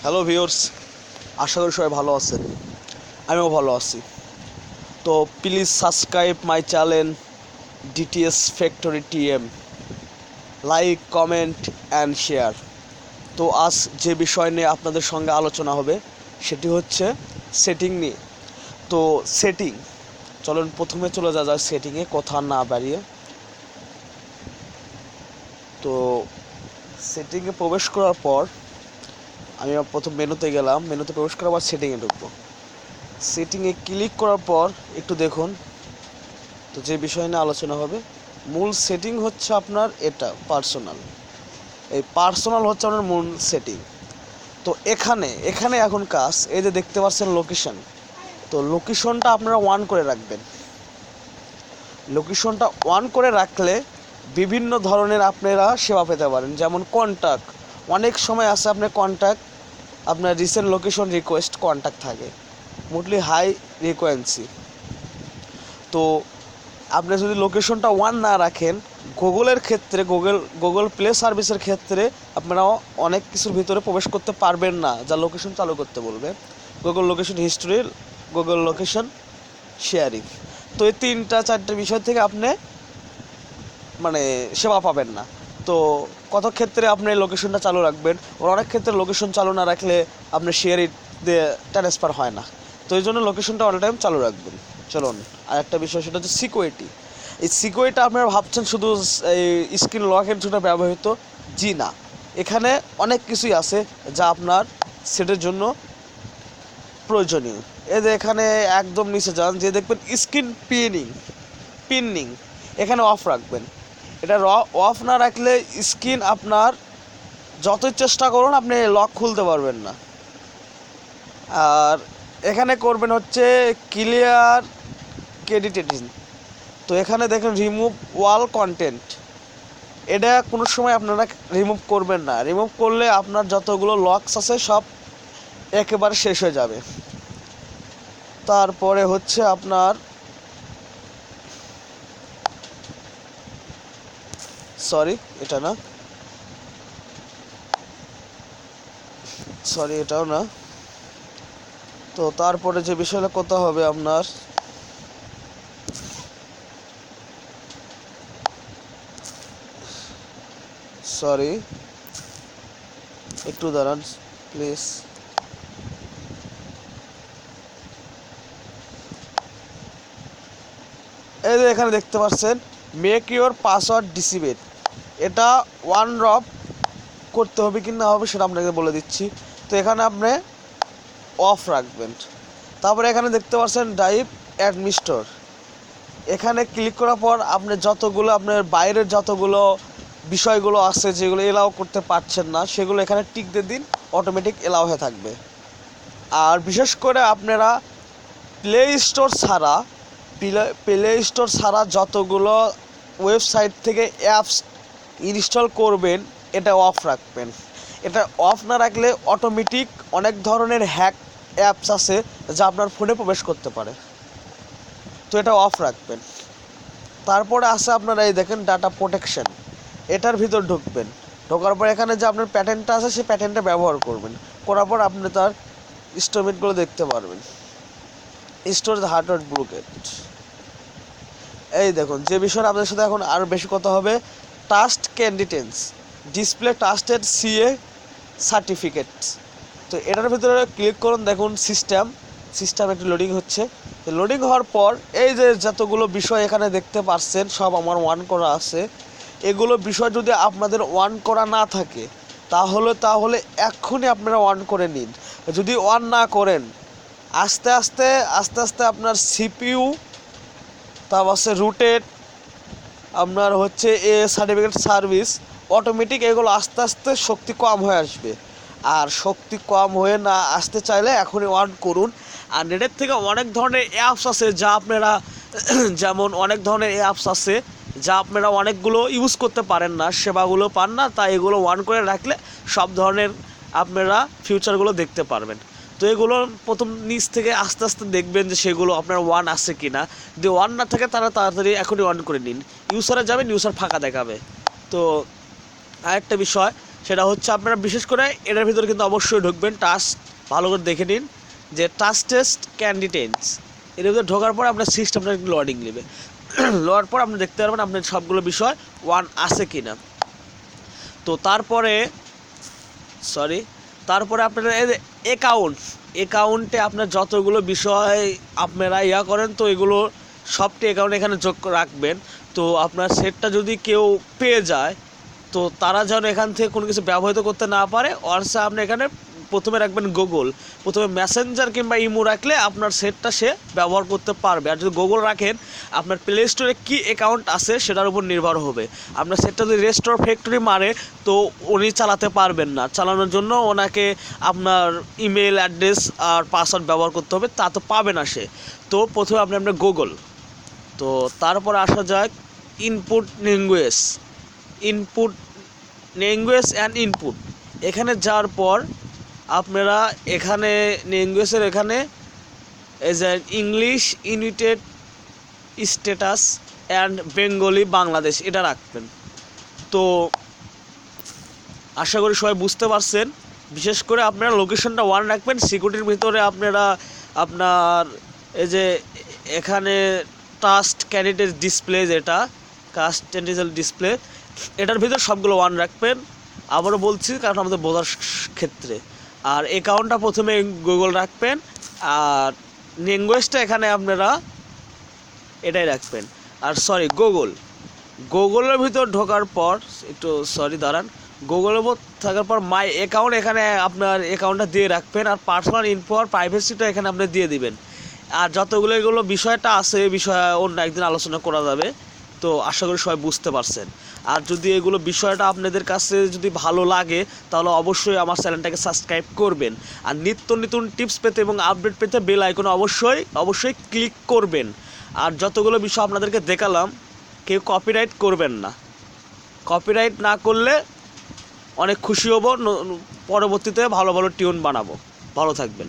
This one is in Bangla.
হ্যালো ভিউয়ার্স, আশা করি সবাই ভালো আছেন। আমিও ভালো আছি। তো please subscribe my channel DTS factory TM, like, comment and share. তো আজ যে বিষয় নিয়ে আপনাদের সঙ্গে আলোচনা হবে সেটি হচ্ছে সেটিং নিয়ে। তো সেটিং, চলুন প্রথমে চলে যাওয়া যায় সেটিংয়ে, কথা না বাড়িয়ে। তো সেটিংয়ে প্রবেশ করার পর আমি প্রথম মেনুতে গেলাম, মেনুতে প্রবেশ করার পর সেটিংয়ে ঢুকবো। সেটিংয়ে ক্লিক করার পর একটু দেখুন, তো যে বিষয় নিয়ে আলোচনা হবে, মূল সেটিং হচ্ছে আপনার এটা পার্সোনাল। এই পার্সোনাল হচ্ছে আপনার মূল সেটিং। তো এখানে এখন কাজ, এই যে দেখতে পাচ্ছেন লোকেশন, তো লোকেশনটা আপনারা অন করে রাখবেন। লোকেশনটা অন করে রাখলে বিভিন্ন ধরনের আপনারা সেবা পেতে পারেন, যেমন কন্ট্যাক্ট। অনেক সময় আছে আপনার কন্ট্যাক্ট, আপনার রিসেন্ট লোকেশন রিকোয়েস্ট কন্ট্যাক্ট থাকে, মোস্টলি হাই ফ্রিকোয়েন্সি। তো আপনি যদি লোকেশনটা ওয়ান না রাখেন, গুগলের ক্ষেত্রে গুগল প্লে সার্ভিসের ক্ষেত্রে আপনারা অনেক কিছুর ভিতরে প্রবেশ করতে পারবেন না, যা লোকেশন চালু করতে বলবে। Google location history, Google location sharing, তো এই 3-4টে বিষয় থেকে আপনি সেবা পাবেন না। তো কত ক্ষেত্রে আপনি লোকেশনটা চালু রাখবেন, অনেক ক্ষেত্রে লোকেশন চালু না রাখলে আপনার শেয়ারিং দিয়ে ট্রান্সফার হয় না। তো এই জন্য লোকেশনটা অল টাইম চালু রাখবেন। চলুন আর একটা বিষয়, সেটা হচ্ছে সিকিউরিটি। এই সিকিউরিটি আপনারা ভাবছেন শুধু এই স্ক্রিন লকের জন্য ব্যবহৃত, জি না, এখানে অনেক কিছুই আছে যা আপনার সেটের জন্য প্রয়োজনীয়। এই যে এখানে একদম নিচে যান, যে দেখবেন স্ক্রিন পিনিং, এখানে অফ রাখবেন। এটা অফ না রাখলে স্ক্রিন আপনার যতই চেষ্টা করুন আপনি লক খুলতে পারবেন না। আর এখানে করবেন হচ্ছে ক্লিয়ার ক্রেডিটেটিং। তো এখানে দেখেন রিমুভ ওয়াল কন্টেন্ট, এটা কোনো সময় আপনারা রিমুভ করবেন না। রিমুভ করলে আপনার যতগুলো লকস আছে সব একেবারে শেষ হয়ে যাবে। তারপরে হচ্ছে আপনার এটা না, এটাও না। তো তারপরে যে বিষয়টা করতে হবে আপনার, একটু দাঁড়ান প্লিজ। এই যে এখানে দেখতে পাচ্ছেন মেক ইউর পাসওয়ার্ড ডিসেবল, এটা ওয়ান ড্রপ করতে হবে কি না হবে সেটা আপনাকে বলে দিচ্ছি। তো এখানে আপনি অফ রাখবেন। তারপরে এখানে দেখতে পাচ্ছেন ড্রাইভ অ্যাডমিনিস্টর, এখানে ক্লিক করার পর আপনি যতগুলো আপনার বাইরের যতগুলো বিষয়গুলো আছে যেগুলো এলাও করতে পারছেন না, সেগুলো এখানে টিক দিয়ে দিন, অটোমেটিক এলাও হয়ে থাকবে। আর বিশেষ করে আপনারা প্লে স্টোর ছাড়া যতগুলো ওয়েবসাইট থেকে অ্যাপস ইনস্টল করবেন এটা অফ রাখবেন। এটা অফ না রাখলে অটোমেটিক অনেক ধরনের হ্যাক অ্যাপস আছে যা আপনার ফোনে প্রবেশ করতে পারে, তো এটা অফ রাখবেন। তারপরে আছে আপনারা এই দেখেন ডাটা প্রোটেকশন, এটার ভিতর ঢুকবেন। ঢোকার পর এখানে যে আপনার প্যাটার্নটা আছে সেই প্যাটার্নটা ব্যবহার করবেন, করার পর আপনি তার স্টোরমেটগুলো দেখতে পারবেন। স্টোর দ্য হার্ডওয়্যার ব্লুকেট, এই দেখুন যে বিষয়টা আপনাদের সাথে এখন আরও বেশি কথা হবে, trust candidates display trusted CA certificates. তো এটার ভিতরে ক্লিক করুন, দেখুন সিস্টেম একটু লোডিং হচ্ছে। লোডিং হওয়ার পর এই যে যতগুলো বিষয় এখানে দেখতে পাচ্ছেন সব আমার ওয়ান করা আছে। এগুলো বিষয় যদি আপনাদের ওয়ান করা না থাকে তাহলে এক্ষুনি আপনারা ওয়ান করে নিন। যদি ওয়ান না করেন, আস্তে আস্তে আপনার সিপিইউ, তারপর হচ্ছে রুটেড, আপনার হচ্ছে এ সার্টিফিকেট সার্ভিস, অটোমেটিক এগুলো আস্তে আস্তে শক্তি কম হয়ে আসবে। আর শক্তি কম হয়ে না আসতে চাইলে এখনই অন করুন। আর নেটের থেকে অনেক ধরনের অ্যাপস আছে যা আপনারা যেমন অনেক ধরনের অ্যাপস আছে যা আপনারা অনেকগুলো ইউজ করতে পারেন না, সেবাগুলো পান না, তাই এগুলো অন করে রাখলে সব ধরনের আপনারা ফিউচারগুলো দেখতে পারবেন। তো এগুলো প্রথম নিচ থেকে আস্তে আস্তে দেখবেন যে সেগুলো আপনার ওয়ান আছে কি না। যদি ওয়ান না থাকে তারা তাড়াতাড়ি এখনই অন করে নিন। ইউসারে যাবেন, ইউসার ফাঁকা দেখাবে। তো আরেকটা বিষয়, সেটা হচ্ছে আপনারা বিশেষ করে এটার ভিতরে কিন্তু অবশ্যই ঢুকবেন। টাস্ক ভালো করে দেখে নিন যে টাস্ক টেস্ট ক্যান্ডিডেটস, এর ভিতরে ঢোকার পর আপনার সিস্টেমটা একটু লোডিং নেবে। লোয়ার পর আপনি দেখতে পারবেন আপনার সবগুলো বিষয় ওয়ান আছে কি না। তো তারপরে আপনারা অ্যাকাউন্টে আপনার যতগুলো বিষয় আপনারা করেন, তো এগুলো সবটি অ্যাকাউন্ট এখানে যোগ রাখবেন। তো আপনার সেটটা যদি কেউ পেয়ে যায়, তো তারা যেন এখান থেকে কোনো কিছু ব্যবহৃত করতে না পারে। অর্থাৎ আপনি এখানে প্রথমে রাখবেন গুগল, প্রথমে মেসেঞ্জার কিংবা ইমো রাখলে আপনার সেটটা সে ব্যবহার করতে পারবে। আর যদি গুগল রাখেন, আপনার প্লে স্টোরে কী অ্যাকাউন্ট আছে সেটার উপর নির্ভর হবে। আপনার সেটটা যদি রেস্টোর ফ্যাক্টরি মারে, তো উনি চালাতে পারবেন না। চালানোর জন্য ওনাকে আপনার ইমেল অ্যাড্রেস আর পাসওয়ার্ড ব্যবহার করতে হবে, তা তো পাবে না সে। তো প্রথমে আপনার গুগল, তো তারপর আসা যায় ইনপুট অ্যান্ড ইনপুট। এখানে যাওয়ার পর আপনারা এখানে ল্যাঙ্গুয়েজের এখানে এই যে English United status and Bengali Bangladesh এটা রাখবেন। তো আশা করি সবাই বুঝতে পারছেন। বিশেষ করে আপনারা লোকেশনটা ওয়ান রাখবেন। সিকিউরিটির ভিতরে আপনারা আপনার এই যে এখানে টাস্ক ক্যান্ডিডেট ডিসপ্লে, যেটা কাস্ট ক্যান্ডিডেট ডিসপ্লে, এটার ভিতর সবগুলো ওয়ান রাখবেন। আবারও বলছি কারণ আমাদের বোঝার ক্ষেত্রে। আর অ্যাকাউন্টটা প্রথমে গুগল রাখবেন, আর ল্যাঙ্গুয়েজটা এখানে আপনারা এটাই রাখবেন। আর গুগলের ভিতর ঢোকার পর দাঁড়ান, গুগলের উপর থাকার পর মাই অ্যাকাউন্ট, এখানে আপনার অ্যাকাউন্টটা দিয়ে রাখবেন। আর পার্সোনাল ইনফো আর প্রাইভেসিটা এখানে আপনি দিয়ে দিবেন। আর যতগুলো এগুলো বিষয়টা আছে, এই বিষয়ে অন্য একদিন আলোচনা করা যাবে। তো আশা করি সবাই বুঝতে পারছেন। আর যদি এগুলো বিষয়টা আপনাদের কাছে যদি ভালো লাগে, তাহলে অবশ্যই আমার চ্যানেলটাকে সাবস্ক্রাইব করবেন। আর নিত্য নতুন টিপস পেতে এবং আপডেট পেতে বেল আইকনে অবশ্যই ক্লিক করবেন। আর যতগুলো বিষয় আপনাদেরকে দেখালাম, কেউ কপিরাইট করবেন না। কপিরাইট না করলে অনেক খুশি হব, পরবর্তীতে ভালো ভালো টিউন বানাবো। ভালো থাকবেন।